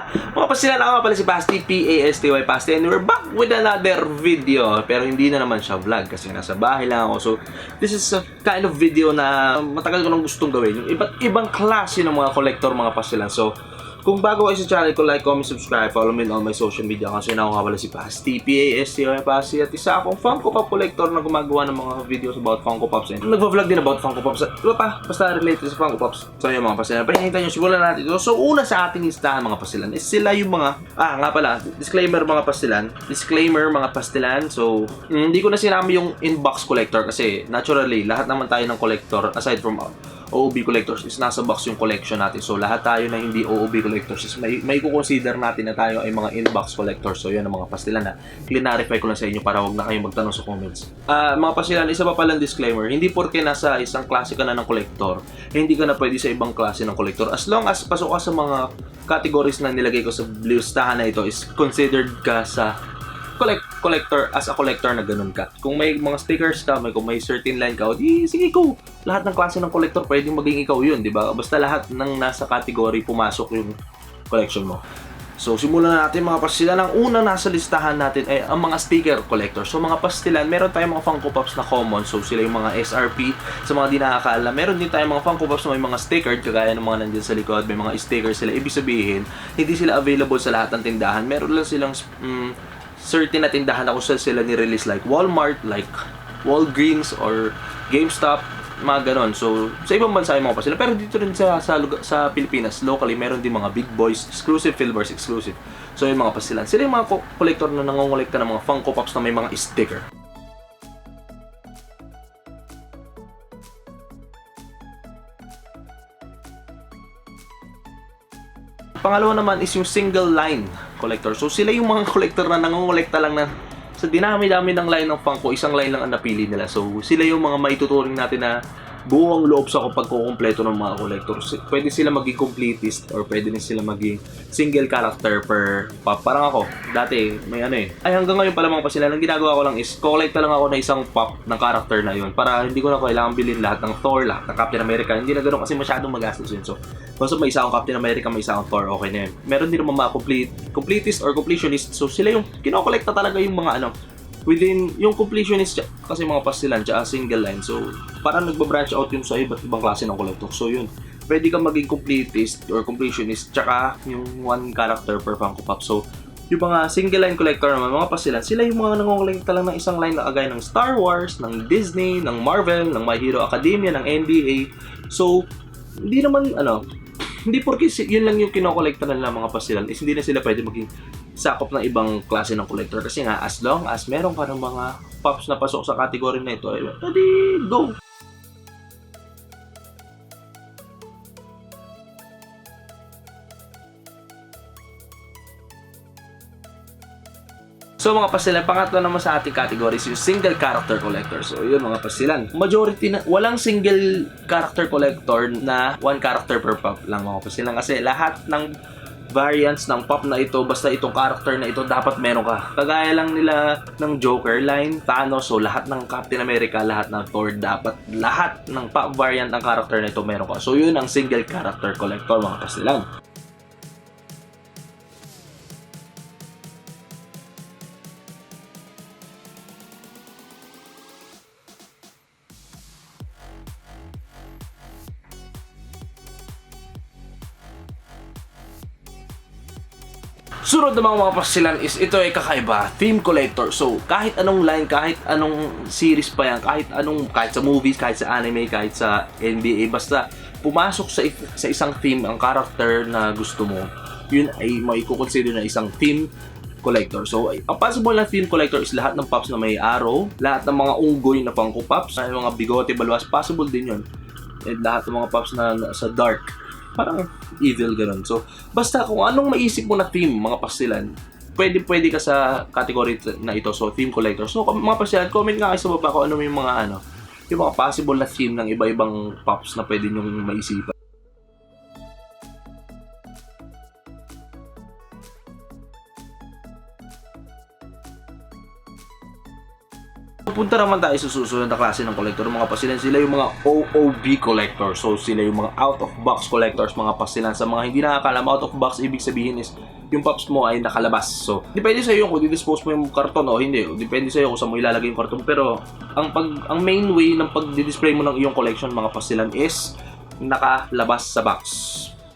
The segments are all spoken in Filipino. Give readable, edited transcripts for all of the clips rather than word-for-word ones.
Mga pasilan, ako nga pala si Pasty, P-A-S-T-Y, Pasty, and we're back with another video. Pero hindi na naman siya vlog kasi nasa bahay lang ako. So, this is a kind of video na matagal ko nang gustong gawin. Yung iba't ibang klase ng mga collector, mga pasilan. So, kung bago kayo sa channel ko, like, comment, subscribe, follow me on all my social media. Kasi ako nga pala si Pasty, P-A-S-T-Y, Pasty, at isa akong Funko Pop collector na gumagawa ng mga videos about Funko Pops. And nagva-vlog din about Funko Pops. Diba pa? Basta related sa Funko Pops. So yun mga pasilan, pahingitan nyo, simulan natin ito. So una sa ating listahan mga pasilan is sila yung mga, nga pala, disclaimer mga pastilan. So, hindi ko na sinama yung inbox collector kasi naturally, lahat naman tayo ng collector, aside from OOB collectors, is nasa box yung collection natin. So lahat tayo na hindi OOB collectors is may consider natin na tayo ay mga inbox collectors. So yun ang mga pastilan na clarify ko lang sa inyo para wag na kayong magtanong sa comments. Mga pastilan, isa pa palang disclaimer, hindi porke nasa isang klase ka na ng collector, hindi ka na pwede sa ibang klase ng collector. As long as pasok ka sa mga categories na nilagay ko sa listahan na ito, is considered ka sa collector, as a collector na ganun ka. Kung may mga stickers ka, kung may certain line ka, di sige go. Lahat ng klase ng collector pwedeng maging ikaw yun, di ba? Basta lahat ng nasa category pumasok yung collection mo. So, simulan na natin mga pastilan. Ang una nasa listahan natin ay ang mga sticker collector. So, mga pastilan, meron tayong mga Funko Pops na common. So, sila yung mga SRP. Sa mga di nakakaalam, meron din tayong mga Funko Pops na may mga sticker, kagaya ng mga nandyan sa likod. May mga sticker sila. Ibig sabihin, hindi sila available sa lahat ng tindahan. Meron lang silang certain na tindahan na kung sila ni-release, like Walmart, like Walgreens, or GameStop, mga ganon. So, sa ibang bansa yung mga pasila. Pero dito rin sa Pilipinas, locally, meron din mga big boys, exclusive, Philbars exclusive. So, yung mga pasilan. Sila yung mga collector na nangongolekta ng mga Funko Pops na may mga sticker. Pangalawa naman is yung single line collector. So sila yung mga collector na nangongolekta lang na sa dinami-dami ng line ng Funko, isang line lang ang napili nila. So sila yung mga maituturing natin na buong loob sa pagkukumpleto ng mga collectors. Pwede sila maging completist or pwede din sila maging single character per pop. Parang ako, dati may hanggang ngayon pala mga pasilan, ang ginagawa ko lang is collect lang ako na isang pop ng character na yun para hindi ko na kailangan bilhin lahat ng Thor, lahat ng Captain America. Hindi na ganoon kasi masyadong magastos yun. So, basta may isa akong Captain America, may isa akong Thor, okay na yun. Meron din naman mga completist or completionist. So, sila yung kinokolekta talaga yung mga within yung completionist kasi mga pastilan tsaka single line. So, parang nagbabranch out yung sa iba't ibang klase ng collector. So, yun. Pwede kang maging completist or completionist tsaka yung one character per Funko Pop. So, yung mga single line collector naman, mga pastilan, sila yung mga nangongolekta lang ng isang line na kagaya ng Star Wars, ng Disney, ng Marvel, ng My Hero Academia, ng NBA. So, hindi naman, hindi porke yun lang yung kinokolekta nila mga pastilan is hindi na sila pwede maging sakop ng ibang klase ng collector. Kasi nga, as long as meron ka ng mga pops na pasok sa category na ito, edi go! So mga pasilan, pangatlo naman sa ating categories yung single character collector. So yun mga pasilan, majority na walang single character collector na one character per pop lang mga pasilan. Kasi lahat ng variants ng pop na ito, basta itong character na ito, dapat meron ka. Kagaya lang nila ng Joker line, Thanos, so lahat ng Captain America, lahat ng Thor, dapat lahat ng pop variant ng character na ito meron ka. So yun ang single character collector mga pasilan. Sunod na mga pasilan is ito ay kakaiba, theme collector. So, kahit anong line, kahit anong series pa yan, kahit sa movies, kahit sa anime, kahit sa NBA, basta pumasok sa isang theme ang character na gusto mo, yun ay may kukonsider na isang theme collector. So, ang possible na theme collector is lahat ng pops na may arrow, lahat ng mga unggoy na Funko Pops, mga bigote, baluas, possible din yun. And lahat ng mga pops na sa dark, parang evil ganun. So, basta kung anong maisip mo na theme, mga pastilan, pwede ka sa category na ito. So, theme collector. So, mga pastilan, comment nga kayo sa baba kung ano yung mga yung mga possible na theme ng iba-ibang pops na pwede nyong maisipan. Punta naman tayo sa susunod na klase ng collector, mga pasilan. Sila yung mga OOB collector. So sila yung mga out of box collectors, mga pasilan. Sa mga hindi nakakalam, out of box ibig sabihin is yung pops mo ay nakalabas. So depende sa iyo kung di-dispose mo yung karton o hindi. Depende sa iyo kung saan mo ilalagay yung karton. Pero ang main way ng pag-display mo ng iyong collection, mga pasilan, is nakalabas sa box.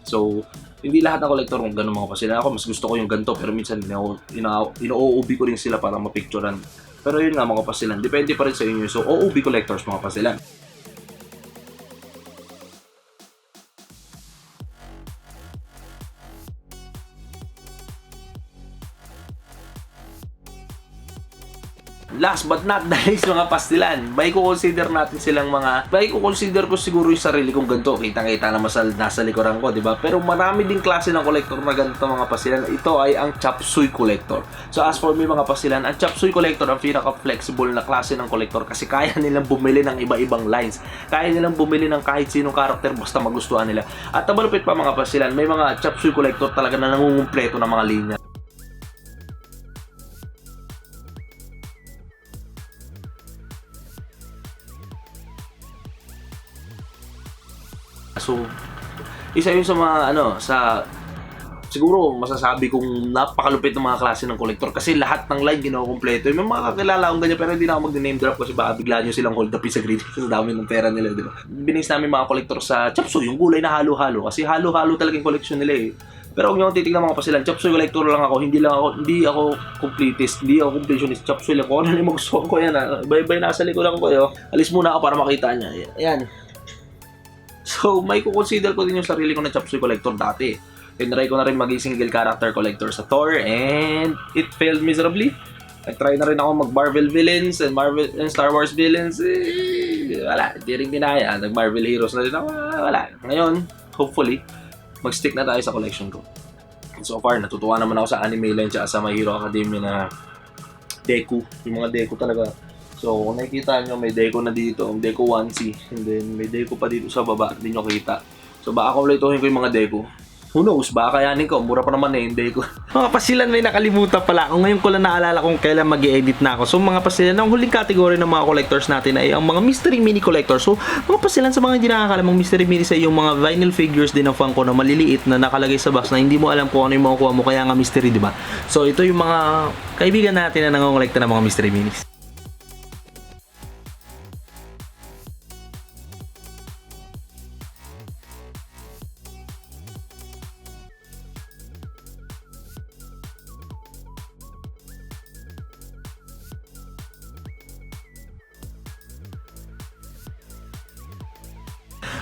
So hindi lahat ng collector kung ganun, mga pasilan. Ako mas gusto ko yung ganito, pero minsan ino-OOB ko rin sila para mapicturean. Pero yun nga, mga pasilan, depende pa rin sa inyo. So OOB collectors, mga pasilan. Last but not the least, mga pastilan, may consider natin silang consider ko siguro yung sarili kong ganito. Kitang-kita naman nasa likuran ko, di ba? Pero marami ding klase ng collector na ganito, mga pastilan. Ito ay ang chop suey collector. So as for me, mga pastilan, ang chop suey collector ang pinaka-flexible na klase ng collector kasi kaya nilang bumili ng iba-ibang lines. Kaya nilang bumili ng kahit sinong karakter basta magustuhan nila. At malupit pa, mga pastilan, may mga chop suey collector talaga na nangungumpleto ng mga linya. So, isa yun sa mga siguro masasabi kong napakalupit ng mga klase ng collector kasi lahat ng line kinukumpleto. May mga kakilala akong ganyan pero hindi na ako mag-name drop kasi baka bigla nyo silang hold up sa grid kasi dami ng pera nila, di ba? Binis namin mga collector sa chop suey, yung gulay na halo-halo kasi halo-halo talaga yung collection nila eh. Pero kung yung titignan mga pasilan, chop suey collector lang ako, hindi ako completist, hindi ako completionist, chop suey lang ako. Ano yung magustuhan ko yan Bye-bye, nasa likuran ko yun. Alis muna ako para makita niya. Ayan. So, may kukonsider ko din yung sarili ko na chop suey collector dati. Tinry ko na rin maging single character collector sa Thor and it failed miserably. Nag-try na rin ako mag-Marvel villains and Star Wars villains. Wala, hindi rin pinaya. Nag-Marvel heroes na rin ako. Wala. Ngayon, hopefully, mag-stick na tayo sa collection ko. And so far, natutuwa naman ako sa anime line at sa My Hero Academia na Deku. Yung mga Deku talaga. So, kung nakikita nyo, may Deku na dito, Deku 1C, and then may Deku pa dito sa baba, hindi nyo kita. So, baka kumpletohin ko yung mga Deku. Who knows, baka kayanin ko, mura pa naman yung Deku. Mga pasilan, may nakalimutan pala ako. Ngayon ko lang naalala kung kailan mag-i-edit na ako. So, mga pasilan, ang huling category ng mga collectors natin ay ang mga mystery mini collectors. So, mga pasilan, sa mga hindi nakakalam, ang mystery mini sa yung mga vinyl figures din ng Funko na maliliit na nakalagay sa box na hindi mo alam kung ano yung makukuha mo, kaya nga mystery, di ba? So, ito yung mga kaibigan natin na nangongolekta ng mga mystery minis.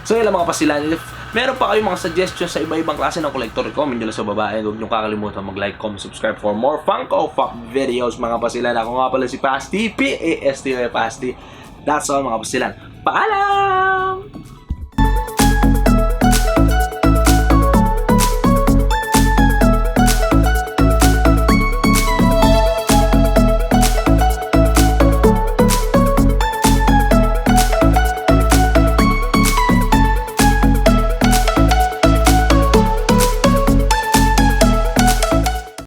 So yun lang, mga pasilan. If meron pa kayong mga suggestions sa iba-ibang klase ng collector, comment nyo lang sa baba. And huwag nyo kakalimutan mag-like, comment, subscribe for more Funko Pop videos, mga pasilan. Ako nga pala si Pasti, P-A-S-T-O-Pasti. That's all, mga pasilan. Paalam!